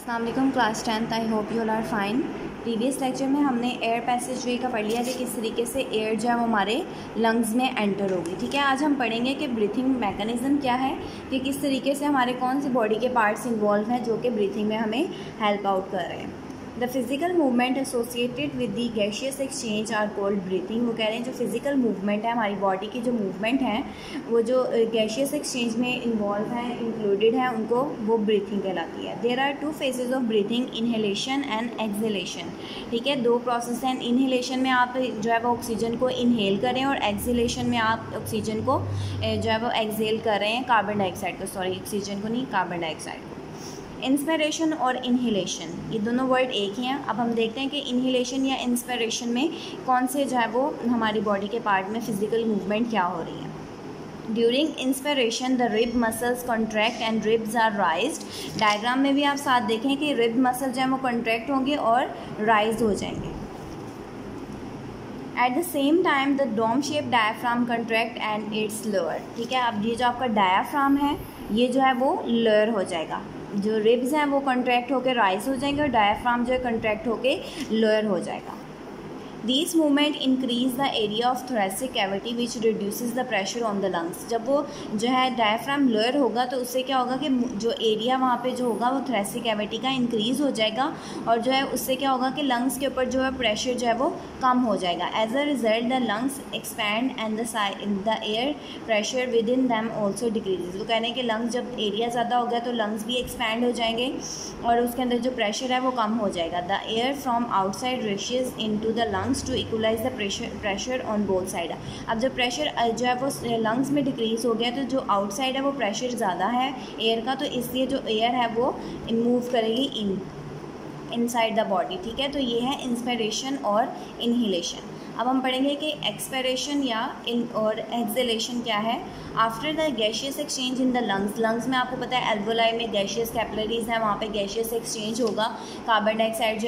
अस्सलाम वालेकुम class 10th। I hope you all are fine. Previous lecture में हमने एयर पैसेज वे का पढ़ लिया कि किस तरीके से एयर जो है वो हमारे लंग्स में एंटर होगी। ठीक है, आज हम पढ़ेंगे कि ब्रीथिंग मैकेनिज़्म क्या है, कि किस तरीके से हमारे कौन से बॉडी के पार्ट्स इन्वॉल्व हैं जो कि ब्रीथिंग में हमें हेल्प आउट कर रहे हैं। The physical movement associated with the gaseous exchange are called breathing. वो कह रहे हैं जो फिज़िकल मूवमेंट है, हमारी बॉडी की जो मूवमेंट है वो जो गैशियस एक्सचेंज में इन्वॉल्व है, इंक्लूडेड है, उनको वो ब्रीथिंग कहलाती है। There are two phases of breathing, inhalation and exhalation. ठीक है, दो प्रोसेस हैं। इनहेलेशन में आप जो है वो ऑक्सीजन को इनहेल करें और एक्सहेलेशन में आप ऑक्सीजन को जो है वो एक्सहेल कर रहे हैं, कार्बन डाइऑक्साइड को, सॉरी ऑक्सीजन को नहीं, कार्बन डाइऑक्साइड को। इंस्पिरेशन और इनहेलेशन, ये दोनों वर्ड एक ही हैं। अब हम देखते हैं कि इनहेलेशन या इंस्पिरेशन में कौन से जो है वो हमारी बॉडी के पार्ट में फ़िज़िकल मूवमेंट क्या हो रही है। During inspiration the rib muscles contract and ribs are raised. Diagram में भी आप साथ देखें कि रिब मसल जो है वो कॉन्ट्रैक्ट होंगे और राइज हो जाएंगे। At the same time the dome shape diaphragm contract and it's lower. ठीक है, अब ये जो आपका डायाफ्राम है ये जो है वो लोअर हो जाएगा। जो रिब्स हैं वो कॉन्ट्रैक्ट होकर राइज हो जाएंगे और डायाफ्राम जो है कॉन्ट्रैक्ट होकर लोअर हो जाएगा। These movement increase the area of thoracic cavity which reduces the pressure on the lungs। जब वो जो है डायफ्राम लोअर होगा तो उससे क्या होगा कि जो एरिया वहाँ पे जो होगा वो thoracic cavity का इंक्रीज़ हो जाएगा और जो है उससे क्या होगा कि लंग्स के ऊपर जो है प्रेशर जो है वो कम हो जाएगा। As a result the lungs expand and the air pressure within them also decreases. वो कहने के लंग्स जब एरिया ज़्यादा हो गया तो लंग्स भी एक्सपैंड हो जाएंगे और उसके अंदर जो प्रेशर है वो कम हो जाएगा। The air from outside rushes into the lungs to equalise the pressure on both side. अब जब प्रेशर जो है वो लंग्स में डिक्रीज़ हो गया तो जो आउटसाइड है वो प्रेशर ज़्यादा है एयर का, तो इसलिए जो एयर है वो मूव करेगी इनसाइड द बॉडी। ठीक है, तो ये है इंस्पिरेशन और इनहेलेशन। अब हम पढ़ेंगे कि एक्सपिरेशन या और एक्सहेलेशन क्या है। After the gaseous exchange in the lungs में आपको पता है एल्वोलाई में गैशियस कैपिलरीज हैं, वहाँ पे गैशियस एक्सचेंज होगा। कार्बन डाइऑक्साइड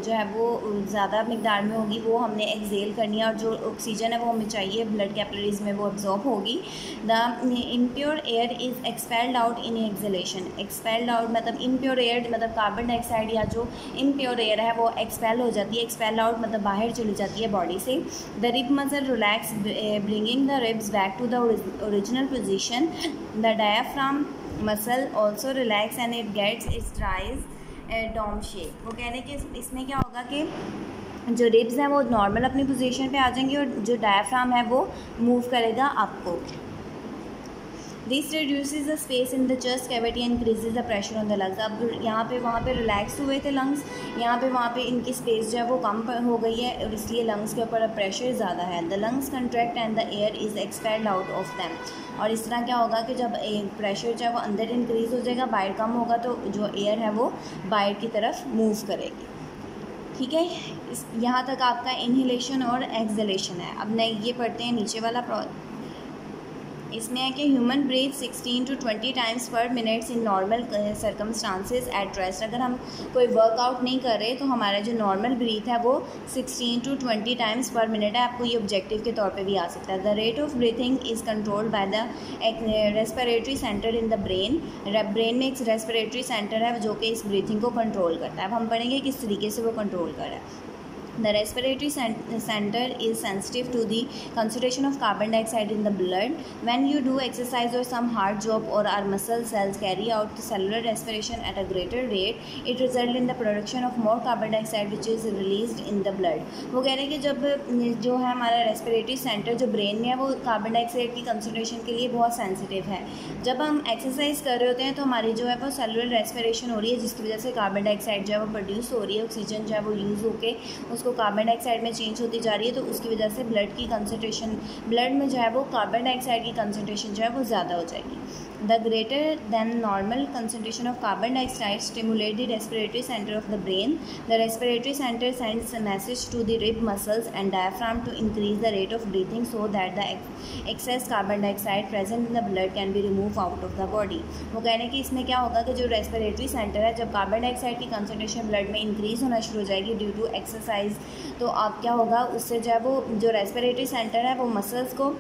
जो है वो ज़्यादा मिकदार में होगी, वो हमने एक्सहेल करनी है और जो ऑक्सीजन है वो हमें चाहिए ब्लड कैपिलरीज में वो एब्जॉर्ब होगी। The impure air is expelled out in exhalation. Expelled out मतलब इम्प्योर एयर मतलब कार्बन डाइऑक्साइड या जो इम्प्योर एयर है वो एक्सपेल हो जाती है। एक्सपेल आउट मतलब बाहर चली जाती है बॉडी से। The rib muscle relax, bringing the ribs back to the original position. The diaphragm muscle also relax and it gets its rise dome shape। वो कहने कि इसमें क्या होगा कि जो रिब्स हैं वो नॉर्मल अपनी पोजीशन पे आ जाएंगे और जो डायफ्राम है वो मूव करेगा आपको। This reduces the space in the chest cavity and increases the pressure on the lungs. अब यहाँ पे वहाँ पे रिलैक्स हुए थे लंग्स, यहाँ पे वहाँ पे इनकी स्पेस जो है वो कम हो गई है और इसलिए लंग्स के ऊपर अब प्रेशर ज़्यादा है। The lungs contract and the air is expelled out of them. और इस तरह क्या होगा कि जब प्रेशर जो है वो अंदर इंक्रीज़ हो जाएगा, बाहर कम होगा, तो जो एयर है वो बाहर की तरफ मूव करेगी। ठीक है, यहाँ तक आपका इनहेलेशन और एक्सहेलेशन है। अब नहीं ये पढ़ते हैं नीचे वाला। इसमें है कि ह्यूमन ब्रीथ 16 to 20 टाइम्स पर minutes in normal circumstances at rest. अगर हम कोई वर्कआउट नहीं कर रहे तो हमारा जो नॉर्मल ब्रीथ है वो 16 to 20 टाइम्स पर मिनट है। आपको ये ऑब्जेक्टिव के तौर पे भी आ सकता है। The rate of breathing is controlled by the respiratory centre in the brain. Brain में एक रेस्पिरेटरी सेंटर है जो कि इस ब्रीथिंग को कंट्रोल करता है। अब हम पढ़ेंगे किस तरीके से वो कंट्रोल कर रहा है। The respiratory center is sensitive to the concentration of carbon dioxide in the blood. When you do exercise or some hard job or our muscle cells carry out the cellular respiration at a greater rate, it results in the production of more carbon dioxide which is released in the blood। वो कह रहे हैं कि जब जो है हमारा respiratory centre जो ब्रेन में है वो कार्बन डाइऑक्साइड की कंसनट्रेशन के लिए बहुत सेंसिटिव है। जब हम एक्सरसाइज कर रहे होते हैं तो हमारी जो है वो सेलुलर रेस्पिरेशन हो रही है जिसकी वजह से कार्बन डाइऑक्साइड जो है वो प्रोड्यूस हो रही है, ऑक्सीजन जो है वो यूज़ होकर उसको कार्बन डाइऑक्साइड में चेंज होती जा रही है, तो उसकी वजह से ब्लड की कंसनट्रेशन, ब्लड में जो है वो कार्बन डाइऑक्साइड की कंसनट्रेशन जो है वो ज़्यादा हो जाएगी। The greater than normal concentration of carbon dioxide stimulate the respiratory centre of the brain. The respiratory centre sends message to the rib muscles and diaphragm to increase the rate of breathing so that the excess carbon dioxide present in the blood can be remove out of the body. वो कहने कि इसमें क्या होगा कि जो respiratory centre है, जब कार्बन डाइऑक्साइड की कंसनट्रेशन ब्लड में इंक्रीज़ होना शुरू हो जाएगी ड्यू टू एक्सरसाइज, तो आप क्या होगा उससे जो है वो जो रेस्पिरेटरी सेंटर है वो मसल्स को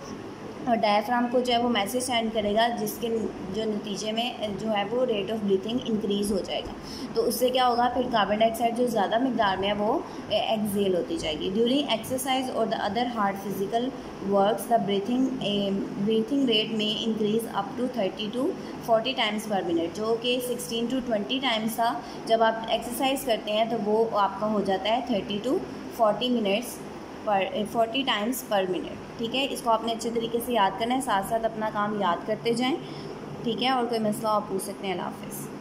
और डायफ्राम को जो है वो मैसेज सेंड करेगा, जिसके जो नतीजे में जो है वो रेट ऑफ ब्रीथिंग इंक्रीज़ हो जाएगा। तो उससे क्या होगा, फिर कार्बन डाइऑक्साइड जो ज़्यादा मकदार में है वो एक्सेल होती जाएगी। ड्यूरिंग एक्सरसाइज और the other hard physical works the breathing rate में increase up to 30 to 40 times per minute, जो कि 16 to 20 टाइम्स था। जब आप एक्सरसाइज करते हैं तो वो आपका हो जाता है 30 to 40 टाइम्स पर मिनट। ठीक है, इसको आपने अच्छे तरीके से याद करना है, साथ साथ अपना काम याद करते जाएं। ठीक है, और कोई मसला आप पूछ सकते हैं। अल्लाह हाफ़िज़।